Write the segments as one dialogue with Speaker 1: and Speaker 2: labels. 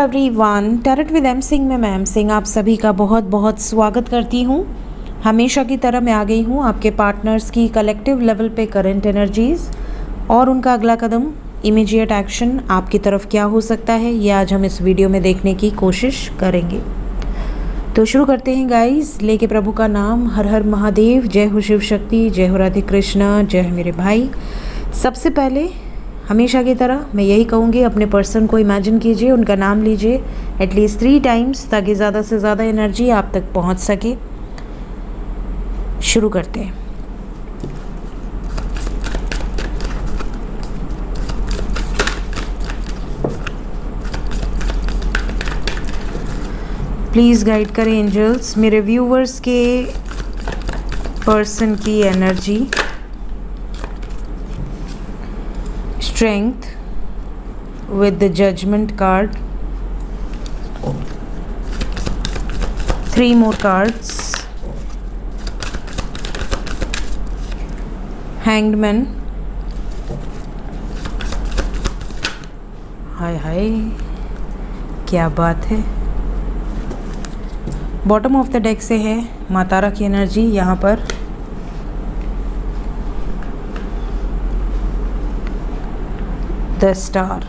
Speaker 1: Everyone, tarot with M Singh में मैं M Singh आप सभी का बहुत बहुत स्वागत करती हूँ। हमेशा की तरह मैं आ गई हूँ आपके पार्टनर्स की कलेक्टिव लेवल पे करंट एनर्जीज़ और उनका अगला कदम इमीडिएट एक्शन आपकी तरफ क्या हो सकता है, ये आज हम इस वीडियो में देखने की कोशिश करेंगे। तो शुरू करते हैं गाइस, लेके प्रभु का नाम। हर हर महादेव, जय हो शिव शक्ति, जय हो राधे कृष्णा, जय हो मेरे भाई। सबसे पहले हमेशा की तरह मैं यही कहूँगी, अपने पर्सन को इमेजिन कीजिए, उनका नाम लीजिए एटलीस्ट 3 टाइम्स ताकि ज़्यादा से ज़्यादा एनर्जी आप तक पहुँच सके। शुरू करते हैं। प्लीज़ गाइड करें एंजल्स मेरे व्यूवर्स के पर्सन की energy, strength with the judgment card, 3 more cards, hanged man, हाय हाय क्या बात है। बॉटम ऑफ द डेक से है माँ तारा की एनर्जी यहाँ पर। द स्टार,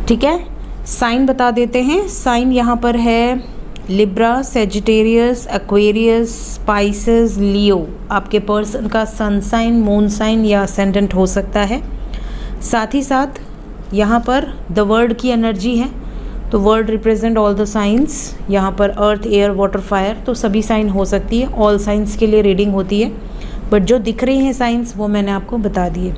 Speaker 1: ठीक है। साइन बता देते हैं। साइन यहाँ पर है लिब्रा, सेजिटेरियस, एक्वेरियस, स्पाइसेस, लियो। आपके पर्सन का सन साइन, मून साइन या असेंडेंट हो सकता है। साथ ही साथ यहाँ पर द वर्ड की एनर्जी है, तो word represent all the science. यहाँ पर अर्थ, एयर, वाटर, फायर, तो सभी साइन हो सकती है। ऑल साइंस के लिए रीडिंग होती है, बट जो दिख रही हैं साइंस वो मैंने आपको बता दिए।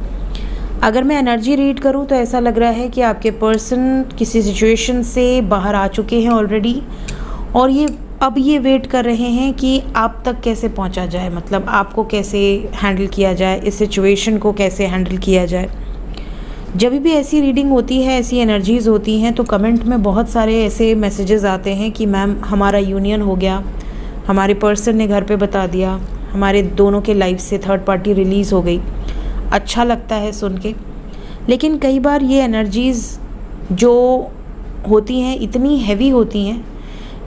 Speaker 1: अगर मैं एनर्जी रीड करूं तो ऐसा लग रहा है कि आपके पर्सन किसी सिचुएशन से बाहर आ चुके हैं ऑलरेडी, और ये अब ये वेट कर रहे हैं कि आप तक कैसे पहुंचा जाए, मतलब आपको कैसे हैंडल किया जाए, इस सिचुएशन को कैसे हैंडल किया जाए। जब भी ऐसी रीडिंग होती है, ऐसी एनर्जीज़ होती हैं, तो कमेंट में बहुत सारे ऐसे मैसेजेस आते हैं कि मैम हमारा यूनियन हो गया, हमारे पर्सन ने घर पे बता दिया, हमारे दोनों के लाइफ से थर्ड पार्टी रिलीज़ हो गई। अच्छा लगता है सुन के, लेकिन कई बार ये एनर्जीज़ जो होती हैं इतनी हैवी होती हैं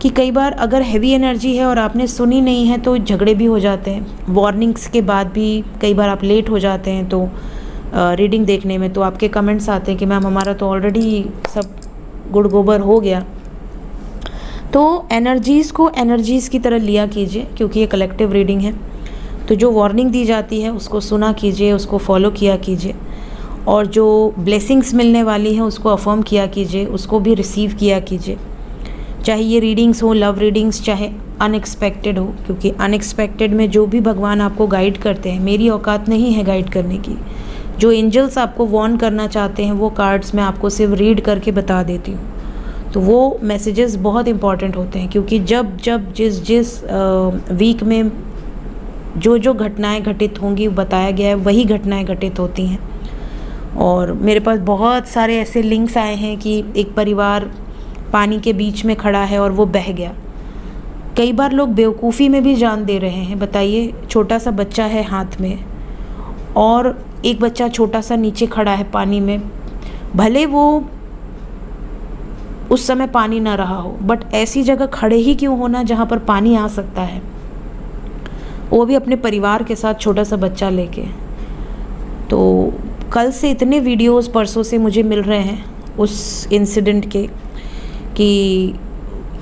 Speaker 1: कि कई बार अगर हैवी एनर्जी है और आपने सुनी नहीं है तो झगड़े भी हो जाते हैं। वार्निंग्स के बाद भी कई बार आप लेट हो जाते हैं तो रीडिंग देखने में, तो आपके कमेंट्स आते हैं कि मैम हमारा तो ऑलरेडी सब गुड़ गोबर हो गया। तो एनर्जीज़ को एनर्जीज़ की तरह लिया कीजिए, क्योंकि ये कलेक्टिव रीडिंग है। तो जो वार्निंग दी जाती है उसको सुना कीजिए, उसको फॉलो किया कीजिए, और जो ब्लेसिंग्स मिलने वाली हैं उसको अफर्म किया कीजिए, उसको भी रिसीव किया कीजिए। चाहे ये रीडिंग्स हो, लव रीडिंग्स, चाहे अनएक्सपेक्टेड हो, क्योंकि अनएक्सपेक्टेड में जो भी भगवान आपको गाइड करते हैं, मेरी औकात नहीं है गाइड करने की। जो एंजल्स आपको वार्न करना चाहते हैं वो कार्ड्स मैं आपको सिर्फ रीड करके बता देती हूँ। तो वो मैसेजेस बहुत इंपॉर्टेंट होते हैं, क्योंकि जब जब जिस वीक में जो घटनाएं घटित होंगी बताया गया है, वही घटनाएं घटित होती हैं। और मेरे पास बहुत सारे ऐसे लिंक्स आए हैं कि एक परिवार पानी के बीच में खड़ा है और वो बह गया। कई बार लोग बेवकूफ़ी में भी जान दे रहे हैं। बताइए, छोटा सा बच्चा है हाथ में और एक बच्चा छोटा सा नीचे खड़ा है पानी में, भले वो उस समय पानी ना रहा हो, बट ऐसी जगह खड़े ही क्यों होना जहाँ पर पानी आ सकता है, वो भी अपने परिवार के साथ, छोटा सा बच्चा लेके। तो कल से इतने वीडियोस, परसों से मुझे मिल रहे हैं उस इंसिडेंट के, कि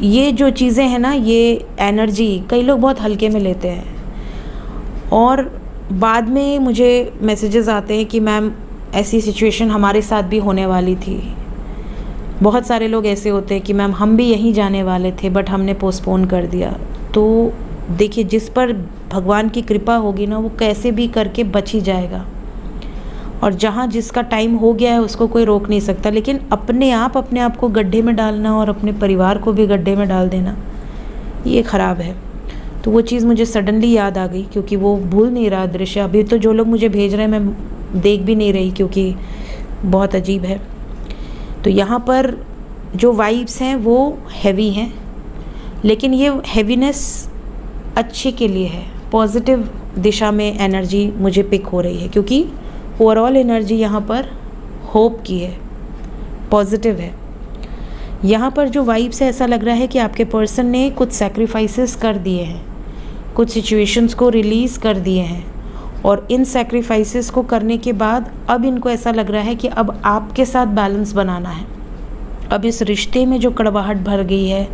Speaker 1: ये जो चीज़ें हैं ना, ये एनर्जी कई लोग बहुत हल्के में लेते हैं, और बाद में मुझे मैसेजेस आते हैं कि मैम ऐसी सिचुएशन हमारे साथ भी होने वाली थी। बहुत सारे लोग ऐसे होते हैं कि मैम हम भी यहीं जाने वाले थे बट हमने पोस्टपोन कर दिया। तो देखिए, जिस पर भगवान की कृपा होगी ना, वो कैसे भी करके बच ही जाएगा, और जहाँ जिसका टाइम हो गया है उसको कोई रोक नहीं सकता। लेकिन अपने आप को गड्ढे में डालना और अपने परिवार को भी गड्ढे में डाल देना, ये ख़राब है। तो वो चीज़ मुझे सडनली याद आ गई, क्योंकि वो भूल नहीं रहा दृश्य। अभी तो जो लोग मुझे भेज रहे हैं मैं देख भी नहीं रही, क्योंकि बहुत अजीब है। तो यहाँ पर जो वाइब्स हैं वो हैवी हैं, लेकिन ये हैवीनेस अच्छे के लिए है, पॉजिटिव दिशा में एनर्जी मुझे पिक हो रही है, क्योंकि ओवरऑल एनर्जी यहाँ पर होप की है, पॉजिटिव है। यहाँ पर जो वाइब्स है, ऐसा लग रहा है कि आपके पर्सन ने कुछ सैक्रिफाइसेस कर दिए हैं, कुछ सिचुएशंस को रिलीज़ कर दिए हैं, और इन सैक्रिफाइसेस को करने के बाद अब इनको ऐसा लग रहा है कि अब आपके साथ बैलेंस बनाना है। अब इस रिश्ते में जो कड़वाहट भर गई है,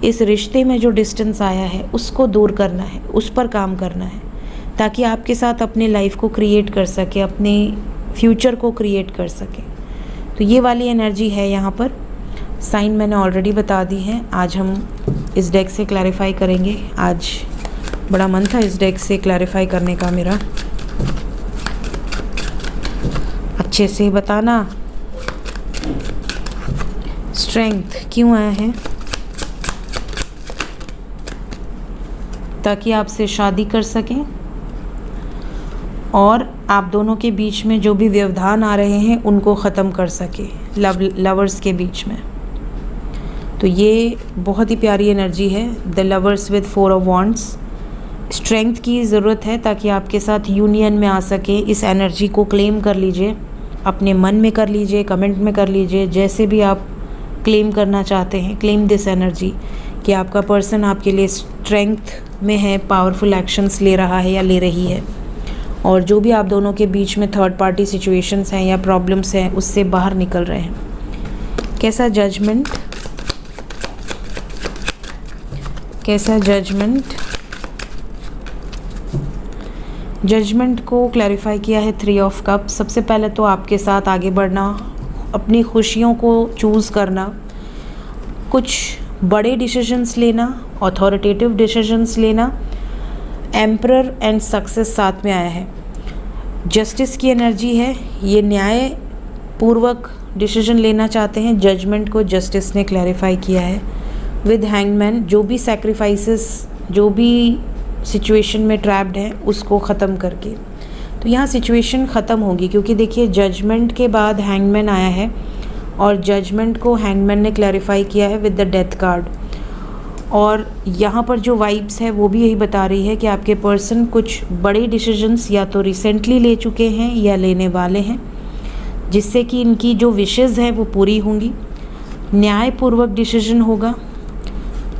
Speaker 1: इस रिश्ते में जो डिस्टेंस आया है, उसको दूर करना है, उस पर काम करना है, ताकि आपके साथ अपने लाइफ को क्रिएट कर सके, अपने फ्यूचर को क्रिएट कर सके। तो ये वाली एनर्जी है यहाँ पर। साइन मैंने ऑलरेडी बता दी है। आज हम इस डेक से क्लैरिफाई करेंगे। आज बड़ा मन था इस डेक से क्लैरिफाई करने का मेरा। अच्छे से बताना स्ट्रेंथ क्यों आया है, ताकि आपसे शादी कर सकें और आप दोनों के बीच में जो भी व्यवधान आ रहे हैं उनको ख़त्म कर सके, लवर्स के बीच में। तो ये बहुत ही प्यारी एनर्जी है, the lovers with 4 of wands. Strength की ज़रूरत है ताकि आपके साथ यूनियन में आ सके। इस एनर्जी को क्लेम कर लीजिए, अपने मन में कर लीजिए, कमेंट में कर लीजिए, जैसे भी आप क्लेम करना चाहते हैं। क्लेम दिस एनर्जी कि आपका पर्सन आपके लिए स्ट्रेंथ में है, पावरफुल एक्शंस ले रहा है या ले रही है, और जो भी आप दोनों के बीच में थर्ड पार्टी सिचुएशंस हैं या प्रॉब्लम्स हैं उससे बाहर निकल रहे हैं। कैसा जजमेंट, कैसा जजमेंट, जजमेंट को क्लैरिफाई किया है 3 ऑफ कप। सबसे पहले तो आपके साथ आगे बढ़ना, अपनी खुशियों को चूज़ करना, कुछ बड़े डिसीजंस लेना, अथॉरिटेटिव डिसीजंस लेना। एम्परर एंड सक्सेस साथ में आया है। जस्टिस की एनर्जी है, ये न्याय पूर्वक डिसीजन लेना चाहते हैं। जजमेंट को जस्टिस ने क्लैरिफाई किया है विद हैंगमैन। जो भी सैक्रिफाइसेस, जो भी सिचुएशन में ट्रैप्ड है उसको ख़त्म करके, तो यहाँ सिचुएशन ख़त्म होगी। क्योंकि देखिए जजमेंट के बाद हैंगमैन आया है और जजमेंट को हैंगमैन ने क्लैरिफाई किया है विद द डेथ कार्ड। और यहाँ पर जो वाइब्स है वो भी यही बता रही है कि आपके पर्सन कुछ बड़े डिसीजंस या तो रिसेंटली ले चुके हैं या लेने वाले हैं, जिससे कि इनकी जो विशेज़ हैं वो पूरी होंगी। न्यायपूर्वक डिसीजन होगा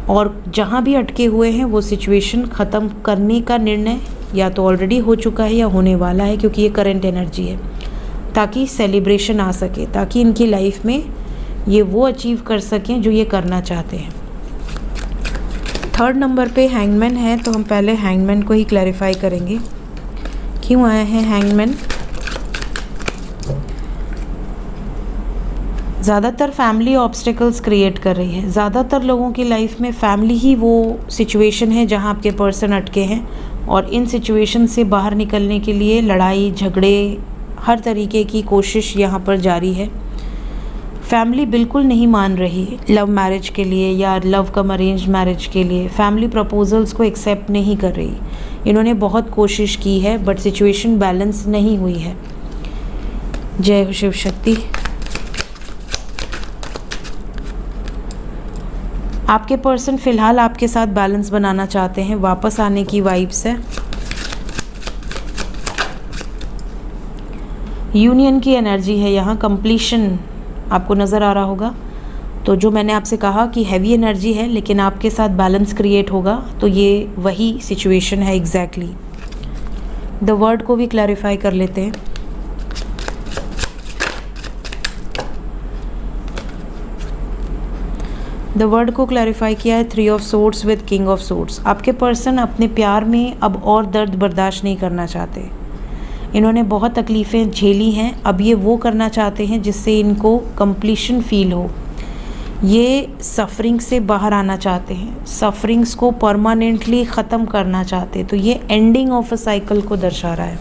Speaker 1: और जहाँ भी अटके हुए हैं वो सिचुएशन ख़त्म करने का निर्णय या तो ऑलरेडी हो चुका है या होने वाला है, क्योंकि ये करंट एनर्जी है, ताकि सेलिब्रेशन आ सके, ताकि इनकी लाइफ में ये वो अचीव कर सकें जो ये करना चाहते हैं। 3rd नंबर पे हैंगमैन है, तो हम पहले हैंगमैन को ही क्लैरिफाई करेंगे क्यों आया है हैंगमैन। ज़्यादातर फैमिली ऑब्स्टिकल्स क्रिएट कर रही है। ज़्यादातर लोगों की लाइफ में फैमिली ही वो सिचुएशन है जहां आपके पर्सन अटके हैं, और इन सिचुएशन से बाहर निकलने के लिए लड़ाई झगड़े, हर तरीके की कोशिश यहाँ पर जारी है। फैमिली बिल्कुल नहीं मान रही लव मैरिज के लिए या लव कम अरेंज मैरिज के लिए। फैमिली प्रपोजल्स को एक्सेप्ट नहीं कर रही। इन्होंने बहुत कोशिश की है बट सिचुएशन बैलेंस नहीं हुई है। जय हो शिव शक्ति। आपके पर्सन फ़िलहाल आपके साथ बैलेंस बनाना चाहते हैं, वापस आने की वाइब्स है। यूनियन की एनर्जी है यहाँ, कंप्लीशन आपको नज़र आ रहा होगा। तो जो मैंने आपसे कहा कि हैवी एनर्जी है लेकिन आपके साथ बैलेंस क्रिएट होगा, तो ये वही सिचुएशन है एग्जैक्टली। द वर्ड को भी क्लैरिफाई कर लेते हैं। द वर्ड को क्लैरिफाई किया है 3 of swords with king of swords. आपके पर्सन अपने प्यार में अब और दर्द बर्दाश्त नहीं करना चाहते। इन्होंने बहुत तकलीफ़ें झेली हैं, अब ये वो करना चाहते हैं जिससे इनको कंप्लीशन फील हो। ये सफरिंग से बाहर आना चाहते हैं, सफरिंग्स को परमानेंटली ख़त्म करना चाहते हैं। तो ये एंडिंग ऑफ अ साइकिल को दर्शा रहा है।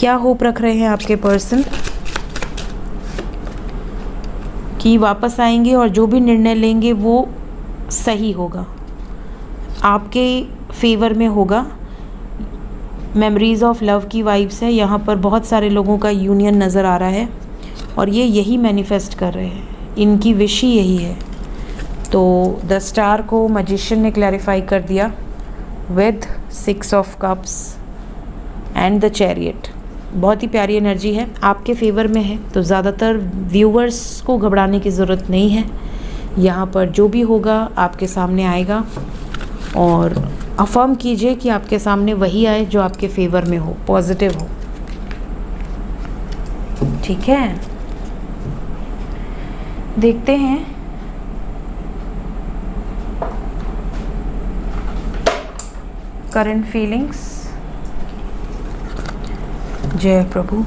Speaker 1: क्या होप रख रहे हैं आपके पर्सन कि वापस आएंगे और जो भी निर्णय लेंगे वो सही होगा, आपके फेवर में होगा। मेमोरीज़ ऑफ लव की वाइब्स है, यहाँ पर बहुत सारे लोगों का यूनियन नज़र आ रहा है और ये यही मैनिफेस्ट कर रहे हैं, इनकी विश ही यही है। तो द स्टार को मैजिशियन ने क्लैरिफाई कर दिया with 6 of cups and the chariot. बहुत ही प्यारी एनर्जी है, आपके फेवर में है। तो ज़्यादातर व्यूवर्स को घबराने की ज़रूरत नहीं है। यहाँ पर जो भी होगा आपके सामने आएगा, और अफर्म कीजिए कि आपके सामने वही आए जो आपके फेवर में हो, पॉजिटिव हो। ठीक है, देखते हैं। Current feelings. जय प्रभु।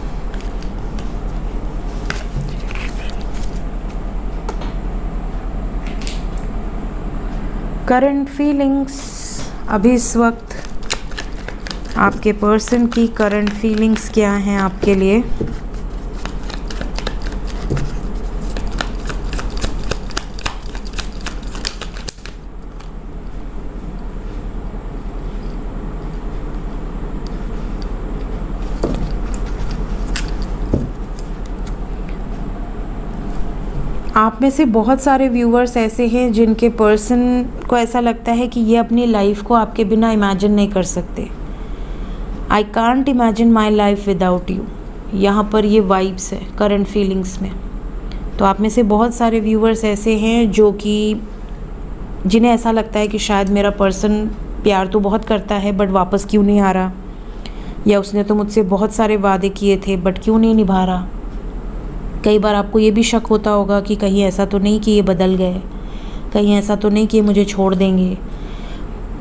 Speaker 1: करंट फीलिंग्स, अभी इस वक्त आपके पर्सन की करंट फीलिंग्स क्या हैं आपके लिए। आप में से बहुत सारे व्यूवर्स ऐसे हैं जिनके पर्सन को ऐसा लगता है कि ये अपनी लाइफ को आपके बिना इमेजिन नहीं कर सकते। I can't imagine my life without you, यहाँ पर ये वाइब्स है करंट फीलिंग्स में। तो आप में से बहुत सारे व्यूवर्स ऐसे हैं जो कि जिन्हें ऐसा लगता है कि शायद मेरा पर्सन प्यार तो बहुत करता है बट वापस क्यों नहीं आ रहा, या उसने तो मुझसे बहुत सारे वादे किए थे बट क्यों नहीं निभा रहा। कई बार आपको ये भी शक होता होगा कि कहीं ऐसा तो नहीं कि ये बदल गए, कहीं ऐसा तो नहीं कि ये मुझे छोड़ देंगे।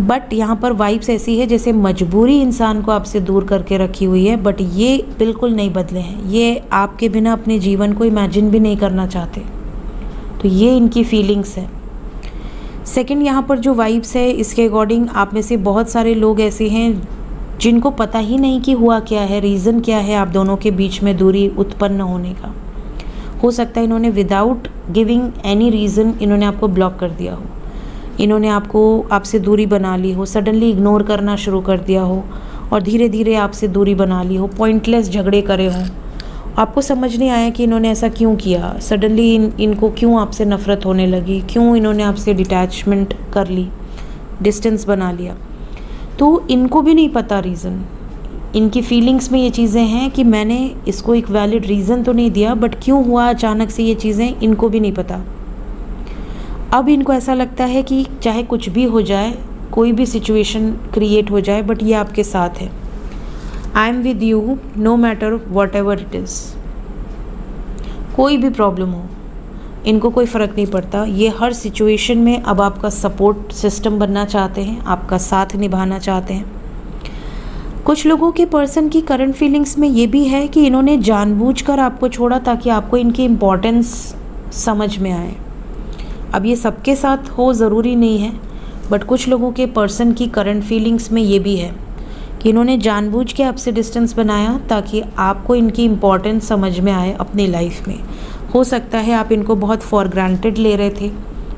Speaker 1: बट यहाँ पर वाइब्स ऐसी है जैसे मजबूरी इंसान को आपसे दूर करके रखी हुई है, बट ये बिल्कुल नहीं बदले हैं। ये आपके बिना अपने जीवन को इमेजिन भी नहीं करना चाहते। तो ये इनकी फीलिंग्स है। सेकंड, यहाँ पर जो वाइब्स है इसके अकॉर्डिंग आप में से बहुत सारे लोग ऐसे हैं जिनको पता ही नहीं कि हुआ क्या है, रीज़न क्या है आप दोनों के बीच में दूरी उत्पन्न होने का। हो सकता है इन्होंने विदाउट गिविंग एनी रीज़न इन्होंने आपको ब्लॉक कर दिया हो, इन्होंने आपसे दूरी बना ली हो, सडनली इग्नोर करना शुरू कर दिया हो और धीरे धीरे आपसे दूरी बना ली हो, पॉइंटलेस झगड़े करे हों। आपको समझ नहीं आया कि इन्होंने ऐसा क्यों किया, सडनली इनको क्यों आपसे नफ़रत होने लगी, क्यों इन्होंने आपसे डिटैचमेंट कर ली, डिस्टेंस बना लिया। तो इनको भी नहीं पता रीज़न। इनकी फीलिंग्स में ये चीज़ें हैं कि मैंने इसको एक वैलिड रीज़न तो नहीं दिया बट क्यों हुआ अचानक से ये चीज़ें, इनको भी नहीं पता। अब इनको ऐसा लगता है कि चाहे कुछ भी हो जाए, कोई भी सिचुएशन क्रिएट हो जाए, बट ये आपके साथ है। I am with you know matter what ever it is. कोई भी प्रॉब्लम हो, इनको कोई फ़र्क नहीं पड़ता। ये हर सिचुएशन में अब आपका सपोर्ट सिस्टम बनना चाहते हैं, आपका साथ निभाना चाहते हैं। कुछ लोगों के पर्सन की करंट फीलिंग्स में ये भी है कि इन्होंने जानबूझकर आपको छोड़ा ताकि आपको इनकी इम्पोर्टेंस समझ में आए। अब ये सबके साथ हो ज़रूरी नहीं है, बट कुछ लोगों के पर्सन की करंट फीलिंग्स में ये भी है कि इन्होंने जानबूझ के आपसे डिस्टेंस बनाया ताकि आपको इनकी इम्पोर्टेंस समझ में आए अपनी लाइफ में। हो सकता है आप इनको बहुत फॉर ग्रांटेड ले रहे थे,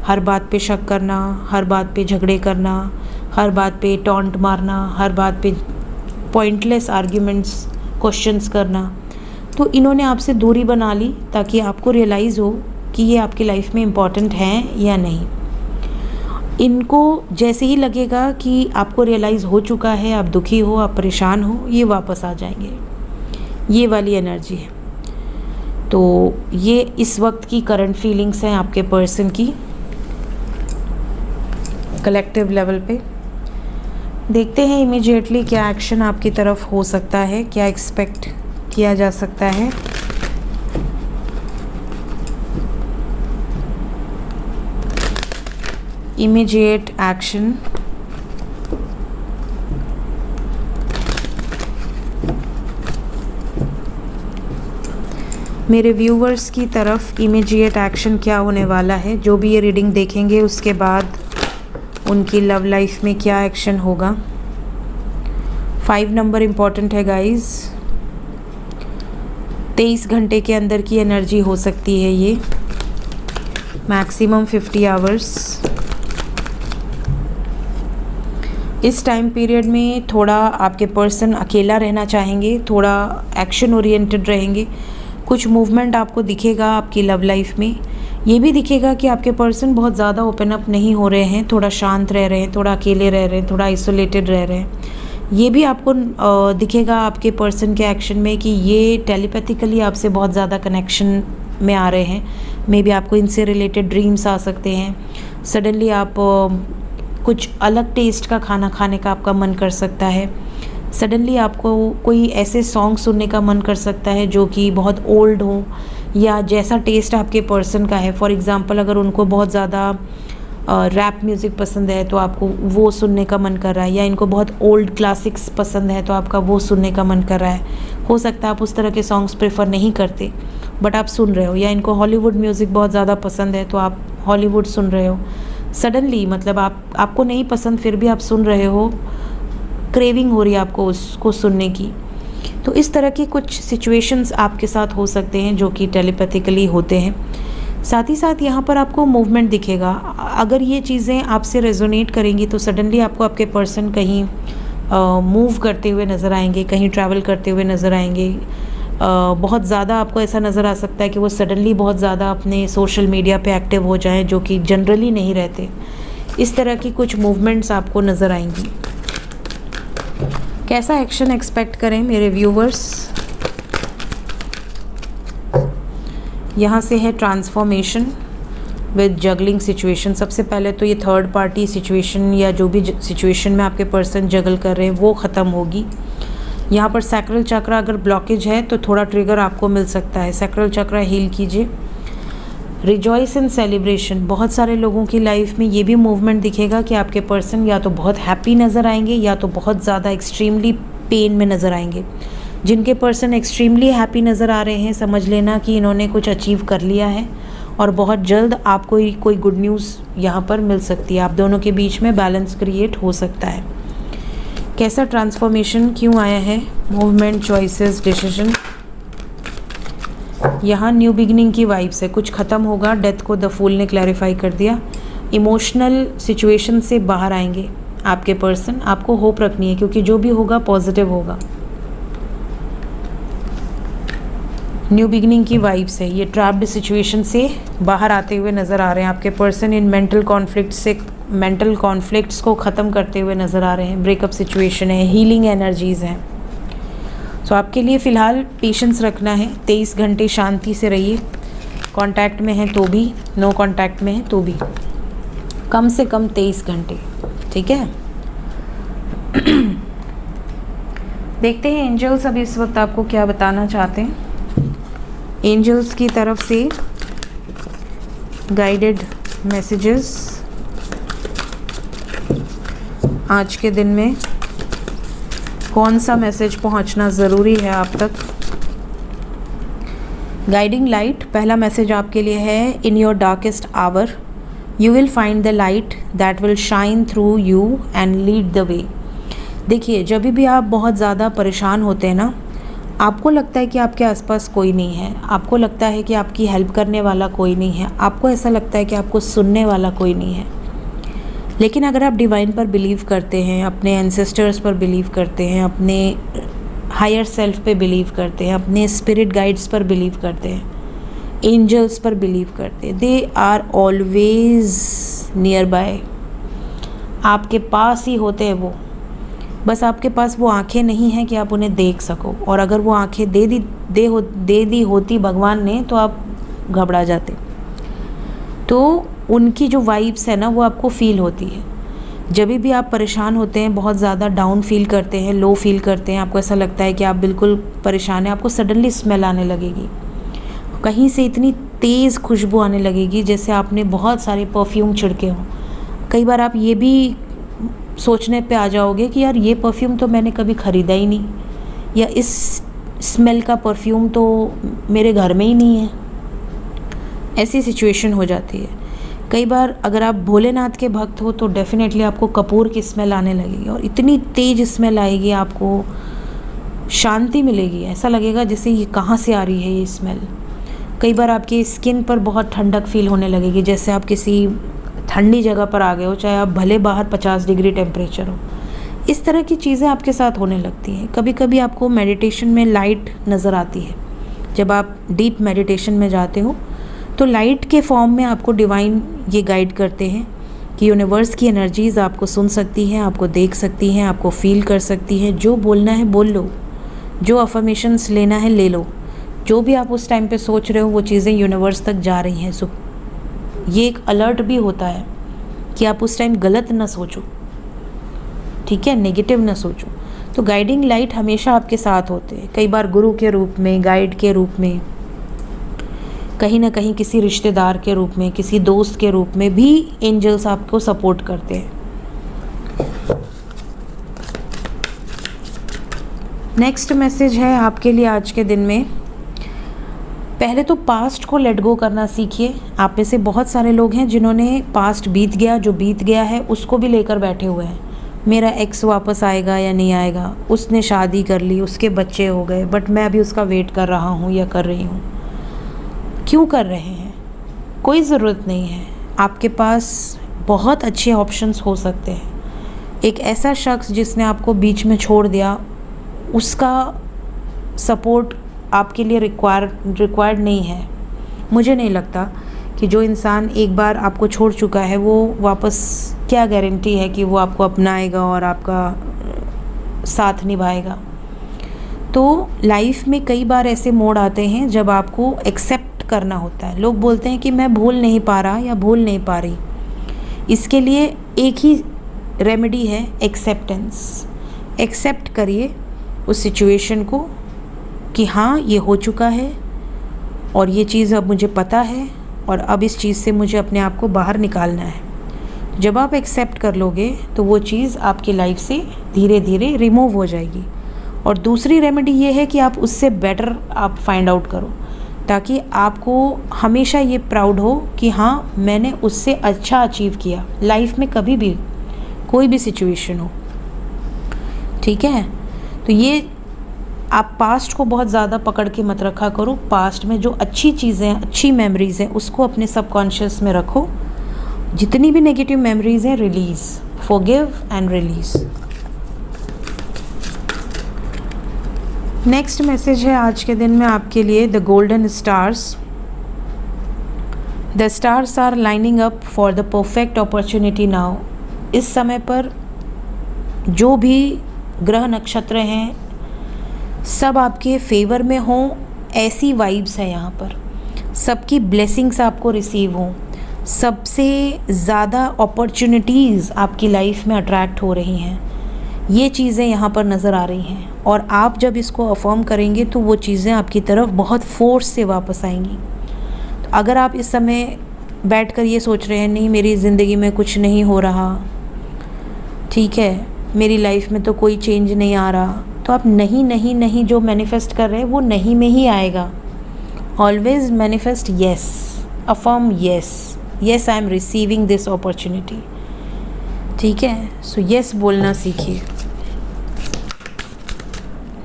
Speaker 1: हर बात पे शक करना, हर बात पे झगड़े करना, हर बात पे टॉन्ट मारना, हर बात पे पॉइंटलेस आर्ग्यूमेंट्स, क्वेश्चंस करना। तो इन्होंने आपसे दूरी बना ली ताकि आपको रियलाइज़ हो कि ये आपकी लाइफ में इम्पॉर्टेंट हैं या नहीं। इनको जैसे ही लगेगा कि आपको रियलाइज़ हो चुका है, आप दुखी हो, आप परेशान हो, ये वापस आ जाएंगे। ये वाली एनर्जी है। तो ये इस वक्त की करंट फीलिंग्स हैं आपके पर्सन की कलेक्टिव लेवल पे। देखते हैं इमीडिएटली क्या एक्शन आपकी तरफ हो सकता है, क्या एक्सपेक्ट किया जा सकता है। Immediate action. मेरे व्यूवर्स की तरफ इमीडिएट एक्शन क्या होने वाला है, जो भी ये रीडिंग देखेंगे उसके बाद उनकी लव लाइफ में क्या एक्शन होगा। 5 नंबर इम्पॉर्टेंट है गाइस। 23 घंटे के अंदर की एनर्जी हो सकती है ये, मैक्सिमम 50 आवर्स। इस टाइम पीरियड में थोड़ा आपके पर्सन अकेला रहना चाहेंगे, थोड़ा एक्शन ओरिएंटेड रहेंगे। कुछ मूवमेंट आपको दिखेगा आपकी लव लाइफ में। ये भी दिखेगा कि आपके पर्सन बहुत ज़्यादा ओपन अप नहीं हो रहे हैं, थोड़ा शांत रह रहे हैं, थोड़ा अकेले रह रहे हैं, थोड़ा आइसोलेटेड रह रहे हैं। ये भी आपको दिखेगा आपके पर्सन के एक्शन में कि ये टेलीपैथिकली आपसे बहुत ज़्यादा कनेक्शन में आ रहे हैं। मे बी आपको इनसे रिलेटेड ड्रीम्स आ सकते हैं। सडनली आप कुछ अलग टेस्ट का खाना खाने का आपका मन कर सकता है। सडनली आपको कोई ऐसे सॉन्ग सुनने का मन कर सकता है जो कि बहुत ओल्ड हो, या जैसा टेस्ट आपके पर्सन का है। फॉर एग्ज़ाम्पल अगर उनको बहुत ज़्यादा रैप म्यूज़िक पसंद है तो आपको वो सुनने का मन कर रहा है, या इनको बहुत ओल्ड क्लासिक्स पसंद है तो आपका वो सुनने का मन कर रहा है। हो सकता है आप उस तरह के सॉन्ग्स प्रेफर नहीं करते बट आप सुन रहे हो, या इनको हॉलीवुड म्यूज़िक बहुत ज़्यादा पसंद है तो आप हॉलीवुड सुन रहे हो। सडनली मतलब आपको नहीं पसंद फिर भी आप सुन रहे हो, क्रेविंग हो रही है आपको उसको सुनने की। तो इस तरह की कुछ सिचुएशंस आपके साथ हो सकते हैं जो कि टेलीपैथिकली होते हैं। साथ ही साथ यहाँ पर आपको मूवमेंट दिखेगा। अगर ये चीज़ें आपसे रेजोनेट करेंगी तो सडनली आपको आपके पर्सन कहीं मूव करते हुए नज़र आएंगे, कहीं ट्रैवल करते हुए नज़र आएंगे। बहुत ज़्यादा आपको ऐसा नज़र आ सकता है कि वो सडनली बहुत ज़्यादा अपने सोशल मीडिया पे एक्टिव हो जाएं, जो कि जनरली नहीं रहते। इस तरह की कुछ मूवमेंट्स आपको नज़र आएंगी। कैसा एक्शन एक्सपेक्ट करें मेरे व्यूवर्स? यहाँ से है ट्रांसफॉर्मेशन विद जगलिंग सिचुएशन। सबसे पहले तो ये थर्ड पार्टी सिचुएशन या जो भी सिचुएशन में आपके पर्सन जगल कर रहे हैं वो ख़त्म होगी। यहाँ पर सैक्रल चक्र अगर ब्लॉकेज है तो थोड़ा ट्रिगर आपको मिल सकता है। सैक्रल चक्र हील कीजिए। रिजॉइस एंड सेलिब्रेशन, बहुत सारे लोगों की लाइफ में ये भी मूवमेंट दिखेगा कि आपके पर्सन या तो बहुत हैप्पी नज़र आएंगे या तो बहुत ज़्यादा एक्सट्रीमली पेन में नज़र आएंगे। जिनके पर्सन एक्सट्रीमली हैप्पी नज़र आ रहे हैं समझ लेना कि इन्होंने कुछ अचीव कर लिया है और बहुत जल्द आपको कोई गुड न्यूज़ यहाँ पर मिल सकती है। आप दोनों के बीच में बैलेंस क्रिएट हो सकता है। कैसा ट्रांसफॉर्मेशन क्यों आया है? Movement, choices, decision. यहाँ न्यू बिगिनिंग की वाइब से कुछ ख़त्म होगा। डेथ को द फूल ने क्लैरिफाई कर दिया। इमोशनल सिचुएशन से बाहर आएंगे आपके पर्सन। आपको होप रखनी है क्योंकि जो भी होगा पॉजिटिव होगा। न्यू बिगिनिंग की वाइब से ये ट्रैप्ड सिचुएशन से बाहर आते हुए नज़र आ रहे हैं। आपके पर्सन इन मेंटल कॉन्फ्लिक्ट्स को ख़त्म करते हुए नज़र आ रहे हैं। ब्रेकअप सिचुएशन है, हीलिंग एनर्जीज़ हैं। सो आपके लिए फ़िलहाल पेशेंस रखना है। 23 घंटे शांति से रहिए। कांटेक्ट में हैं तो भी, नो कांटेक्ट में हैं तो भी, कम से कम 23 घंटे, ठीक है। देखते हैं एंजल्स अभी इस वक्त आपको क्या बताना चाहते हैं। एंजल्स की तरफ से गाइडेड मैसेजेस आज के दिन में कौन सा मैसेज पहुंचना ज़रूरी है आप तक। गाइडिंग लाइट, पहला मैसेज आपके लिए है। In your darkest hour you will find the light that will shine through you and lead the way. देखिए, जब भी आप बहुत ज़्यादा परेशान होते हैं ना, आपको लगता है कि आपके आसपास कोई नहीं है, आपको लगता है कि आपकी हेल्प करने वाला कोई नहीं है, आपको ऐसा लगता है कि आपको सुनने वाला कोई नहीं है। लेकिन अगर आप डिवाइन पर बिलीव करते हैं, अपने एंसेस्टर्स पर बिलीव करते हैं, अपने हायर सेल्फ पे बिलीव करते हैं, अपने स्पिरिट गाइड्स पर बिलीव करते हैं, एंजल्स पर बिलीव करते हैं, they are always nearby. आपके पास ही होते हैं वो, बस आपके पास वो आंखें नहीं हैं कि आप उन्हें देख सको। और अगर वो आंखें दे दी होती भगवान ने तो आप घबरा जाते। तो उनकी जो वाइब्स है ना वो आपको फील होती है। जब भी आप परेशान होते हैं, बहुत ज़्यादा डाउन फील करते हैं, लो फील करते हैं, आपको ऐसा लगता है कि आप बिल्कुल परेशान हैं, आपको सडनली स्मेल आने लगेगी, कहीं से इतनी तेज़ खुशबू आने लगेगी जैसे आपने बहुत सारे परफ्यूम छिड़के हों। कई बार आप ये भी सोचने पे आ जाओगे कि यार ये परफ्यूम तो मैंने कभी ख़रीदा ही नहीं, या इस स्मेल का परफ्यूम तो मेरे घर में ही नहीं है। ऐसी सिचुएशन हो जाती है। कई बार अगर आप भोलेनाथ के भक्त हो तो डेफिनेटली आपको कपूर की स्मेल आने लगेगी और इतनी तेज़ स्मेल आएगी, आपको शांति मिलेगी। ऐसा लगेगा जैसे ये कहाँ से आ रही है ये स्मेल। कई बार आपकी स्किन पर बहुत ठंडक फील होने लगेगी, जैसे आप किसी ठंडी जगह पर आ गए हो, चाहे आप भले बाहर 50 डिग्री टेम्परेचर हो। इस तरह की चीज़ें आपके साथ होने लगती हैं। कभी कभी आपको मेडिटेशन में लाइट नज़र आती है। जब आप डीप मेडिटेशन में जाते हो तो लाइट के फॉर्म में आपको डिवाइन ये गाइड करते हैं कि यूनिवर्स की एनर्जीज़ आपको सुन सकती हैं, आपको देख सकती हैं, आपको फील कर सकती हैं। जो बोलना है बोल लो, जो अफर्मेशंस लेना है ले लो, जो भी आप उस टाइम पे सोच रहे हो वो चीज़ें यूनिवर्स तक जा रही हैं। सो ये एक अलर्ट भी होता है कि आप उस टाइम गलत ना सोचो, ठीक है, नेगेटिव ना सोचो। तो गाइडिंग लाइट हमेशा आपके साथ होते हैं, कई बार गुरु के रूप में, गाइड के रूप में, कहीं ना कहीं किसी रिश्तेदार के रूप में, किसी दोस्त के रूप में भी एंजल्स आपको सपोर्ट करते हैं। नेक्स्ट मैसेज है आपके लिए आज के दिन में। पहले तो पास्ट को लेट गो करना सीखिए। आप में से बहुत सारे लोग हैं जिन्होंने पास्ट बीत गया, जो बीत गया है उसको भी लेकर बैठे हुए हैं। मेरा एक्स वापस आएगा या नहीं आएगा, उसने शादी कर ली, उसके बच्चे हो गए, बट मैं अभी उसका वेट कर रहा हूँ या कर रही हूँ। क्यों कर रहे हैं? कोई ज़रूरत नहीं है। आपके पास बहुत अच्छे ऑप्शंस हो सकते हैं। एक ऐसा शख्स जिसने आपको बीच में छोड़ दिया, उसका सपोर्ट आपके लिए रिक्वायर्ड नहीं है। मुझे नहीं लगता कि जो इंसान एक बार आपको छोड़ चुका है वो वापस, क्या गारंटी है कि वो आपको अपनाएगा और आपका साथ निभाएगा। तो लाइफ में कई बार ऐसे मोड़ आते हैं जब आपको एक्सेप्ट करना होता है। लोग बोलते हैं कि मैं भूल नहीं पा रहा या भूल नहीं पा रही। इसके लिए एक ही रेमेडी है, एक्सेप्टेंस। एक्सेप्ट करिए उस सिचुएशन को कि हाँ ये हो चुका है और ये चीज़ अब मुझे पता है और अब इस चीज़ से मुझे अपने आप को बाहर निकालना है। जब आप एक्सेप्ट कर लोगे तो वो चीज़ आपकी लाइफ से धीरे धीरे रिमूव हो जाएगी। और दूसरी रेमेडी ये है कि आप उससे बेटर आप फाइंड आउट करो, ताकि आपको हमेशा ये प्राउड हो कि हाँ मैंने उससे अच्छा अचीव किया लाइफ में, कभी भी कोई भी सिचुएशन हो, ठीक है। तो ये आप पास्ट को बहुत ज़्यादा पकड़ के मत रखा करो। पास्ट में जो अच्छी चीज़ें, अच्छी मेमोरीज़ हैं उसको अपने सबकॉन्शियस में रखो। जितनी भी नेगेटिव मेमोरीज़ हैं release, forgive and release. Next message है आज के दिन में आपके लिए, the golden stars. The stars are lining up for the perfect opportunity now. इस समय पर जो भी ग्रह नक्षत्र हैं सब आपके फेवर में हों, ऐसी वाइब्स है यहाँ पर। सबकी ब्लेसिंग्स आपको रिसीव हों, सबसे ज़्यादा अपॉर्चुनिटीज़ आपकी लाइफ में अट्रैक्ट हो रही हैं। ये चीज़ें यहाँ पर नज़र आ रही हैं और आप जब इसको अफर्म करेंगे तो वो चीज़ें आपकी तरफ बहुत फोर्स से वापस आएंगी। तो अगर आप इस समय बैठकर ये सोच रहे हैं नहीं मेरी ज़िंदगी में कुछ नहीं हो रहा, ठीक है, मेरी लाइफ में तो कोई चेंज नहीं आ रहा, तो आप नहीं नहीं नहीं जो मैनिफेस्ट कर रहे हैं वो नहीं में ही आएगा। Always manifest yes, affirm yes, yes I am receiving this opportunity, ठीक है। सो येस बोलना सीखिए।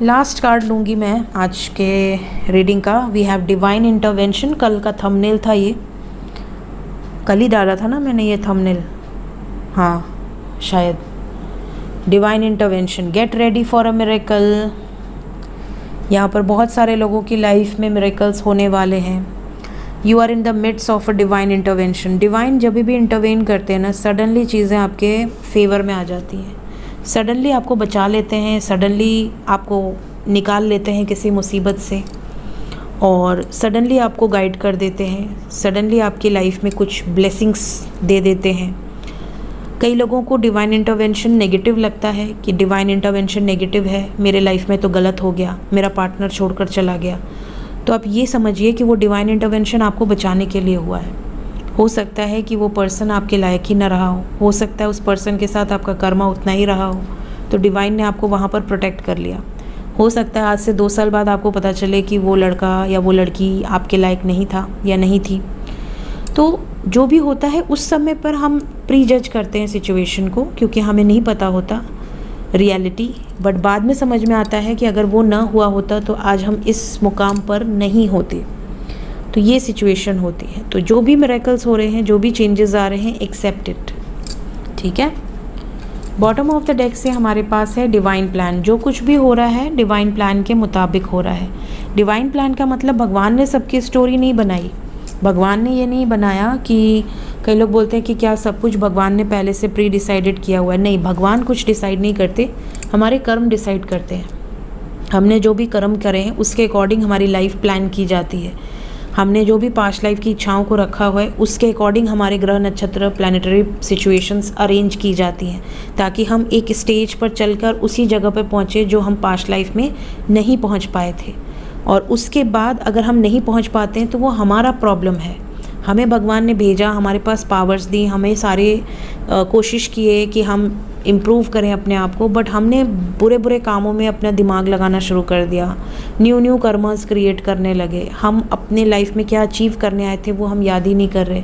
Speaker 1: लास्ट कार्ड लूँगी मैं आज के रीडिंग का। We have divine intervention. कल का थंबनेल था ये, कल ही डाला था ना मैंने ये थंबनेल, हाँ शायद। Divine intervention, get ready for a miracle. यहाँ पर बहुत सारे लोगों की लाइफ में मिरेकल्स होने वाले हैं। You are in the midst of a divine intervention. Divine जब भी इंटरवेन करते हैं ना, सडनली चीज़ें आपके फेवर में आ जाती हैं, सडनली आपको बचा लेते हैं, सडनली आपको निकाल लेते हैं किसी मुसीबत से, और सडनली आपको गाइड कर देते हैं, सडनली आपकी लाइफ में कुछ ब्लेसिंग्स दे देते हैं। कई लोगों को डिवाइन इंटरवेंशन नेगेटिव लगता है कि डिवाइन इंटरवेंशन नेगेटिव है, मेरे लाइफ में तो गलत हो गया, मेरा पार्टनर छोड़कर चला गया। तो आप ये समझिए कि वो डिवाइन इंटरवेंशन आपको बचाने के लिए हुआ है। हो सकता है कि वो पर्सन आपके लायक ही ना रहा हो सकता है उस पर्सन के साथ आपका कर्मा उतना ही रहा हो, तो डिवाइन ने आपको वहाँ पर प्रोटेक्ट कर लिया। हो सकता है आज से 2 साल बाद आपको पता चले कि वो लड़का या वो लड़की आपके लायक नहीं था या नहीं थी। तो जो भी होता है उस समय पर हम प्री जज करते हैं सिचुएशन को, क्योंकि हमें नहीं पता होता रियलिटी, बट बाद में समझ में आता है कि अगर वो ना हुआ होता तो आज हम इस मुकाम पर नहीं होते। तो ये सिचुएशन होती है। तो जो भी मिरेकल्स हो रहे हैं, जो भी चेंजेस आ रहे हैं, एक्सेप्ट इट, ठीक है। बॉटम ऑफ द डेक से हमारे पास है डिवाइन प्लान। जो कुछ भी हो रहा है डिवाइन प्लान के मुताबिक हो रहा है। डिवाइन प्लान का मतलब भगवान ने सबकी स्टोरी नहीं बनाई। भगवान ने ये नहीं बनाया कि कई लोग बोलते हैं कि क्या सब कुछ भगवान ने पहले से प्री डिसाइडेड किया हुआ है? नहीं, भगवान कुछ डिसाइड नहीं करते, हमारे कर्म डिसाइड करते हैं। हमने जो भी कर्म करे हैं उसके अकॉर्डिंग हमारी लाइफ प्लान की जाती है। हमने जो भी पास्ट लाइफ की इच्छाओं को रखा हुआ है उसके अकॉर्डिंग हमारे ग्रह नक्षत्र प्लानिटरी सिचुएशंस अरेंज की जाती हैं, ताकि हम एक स्टेज पर चलकर उसी जगह पर पहुँचे जो हम पास्ट लाइफ में नहीं पहुँच पाए थे। और उसके बाद अगर हम नहीं पहुँच पाते हैं तो वो हमारा प्रॉब्लम है। हमें भगवान ने भेजा, हमारे पास पावर्स दी, हमें सारे कोशिश किए कि हम इम्प्रूव करें अपने आप को, बट हमने बुरे बुरे कामों में अपना दिमाग लगाना शुरू कर दिया, न्यू कर्मस क्रिएट करने लगे। हम अपने लाइफ में क्या अचीव करने आए थे वो हम याद ही नहीं कर रहे,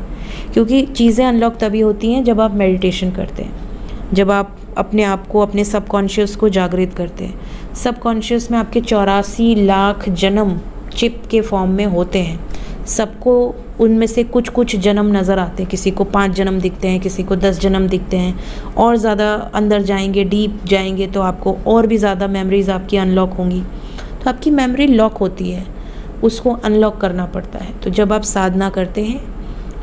Speaker 1: क्योंकि चीज़ें अनलॉक तभी होती हैं जब आप मेडिटेशन करते हैं, जब आप अपने आप को, अपने सबकॉन्शियस को जागृत करते हैं। सबकॉन्शियस में आपके 84 लाख जन्म चिप के फॉर्म में होते हैं। सबको उनमें से कुछ कुछ जन्म नज़र आते हैं, किसी को 5 जन्म दिखते हैं, किसी को 10 जन्म दिखते हैं। और ज़्यादा अंदर जाएंगे, डीप जाएंगे तो आपको और भी ज़्यादा मेमोरीज़ आपकी अनलॉक होंगी। तो आपकी मेमोरी लॉक होती है, उसको अनलॉक करना पड़ता है। तो जब आप साधना करते हैं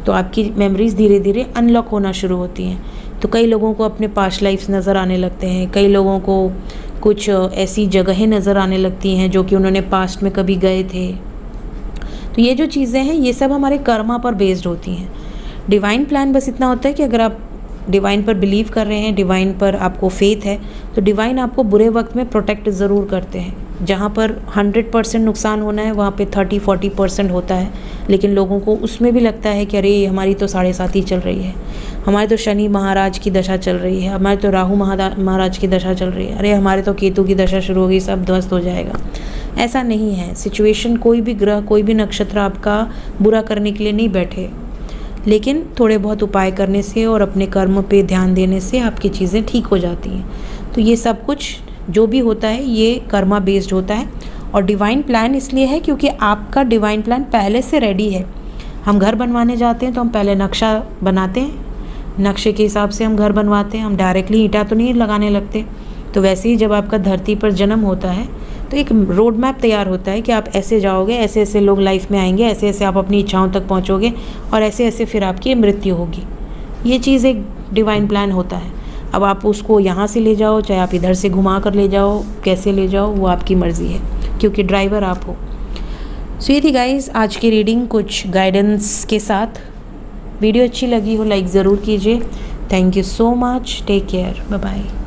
Speaker 1: तो आपकी मेमोरीज़ धीरे धीरे अनलॉक होना शुरू होती हैं। तो कई लोगों को अपने पास्ट लाइफ्स नज़र आने लगते हैं, कई लोगों को कुछ ऐसी जगहें नज़र आने लगती हैं जो कि उन्होंने पास्ट में कभी गए थे। तो ये जो चीज़ें हैं ये सब हमारे कर्मा पर बेस्ड होती हैं। डिवाइन प्लान बस इतना होता है कि अगर आप डिवाइन पर बिलीव कर रहे हैं, डिवाइन पर आपको फेथ है, तो डिवाइन आपको बुरे वक्त में प्रोटेक्ट ज़रूर करते हैं। जहाँ पर 100% नुकसान होना है वहाँ पे 30-40% होता है, लेकिन लोगों को उसमें भी लगता है कि अरे हमारी तो 7.5 ही चल रही है, हमारे तो शनि महाराज की दशा चल रही है, हमारे तो राहु महाराज की दशा चल रही है, अरे हमारे तो केतु की दशा शुरू होगी, सब ध्वस्त हो जाएगा। ऐसा नहीं है। सिचुएशन, कोई भी ग्रह, कोई भी नक्षत्र आपका बुरा करने के लिए नहीं बैठे, लेकिन थोड़े बहुत उपाय करने से और अपने कर्म पे ध्यान देने से आपकी चीज़ें ठीक हो जाती हैं। तो ये सब कुछ जो भी होता है ये कर्मा बेस्ड होता है। और डिवाइन प्लान इसलिए है क्योंकि आपका डिवाइन प्लान पहले से रेडी है। हम घर बनवाने जाते हैं तो हम पहले नक्शा बनाते हैं, नक्शे के हिसाब से हम घर बनवाते हैं, हम डायरेक्टली ईंटा तो नहीं लगाने लगते। तो वैसे ही जब आपका धरती पर जन्म होता है तो एक रोड मैप तैयार होता है कि आप ऐसे जाओगे, ऐसे ऐसे लोग लाइफ में आएंगे, ऐसे ऐसे आप अपनी इच्छाओं तक पहुंचोगे और ऐसे ऐसे फिर आपकी मृत्यु होगी। ये चीज़ एक डिवाइन प्लान होता है। अब आप उसको यहाँ से ले जाओ, चाहे आप इधर से घुमा कर ले जाओ, कैसे ले जाओ वो आपकी मर्ज़ी है, क्योंकि ड्राइवर आप हो। सो ये थी गाइज़ आज की रीडिंग कुछ गाइडेंस के साथ। वीडियो अच्छी लगी हो लाइक ज़रूर कीजिए। Thank you so much, take care, bye bye.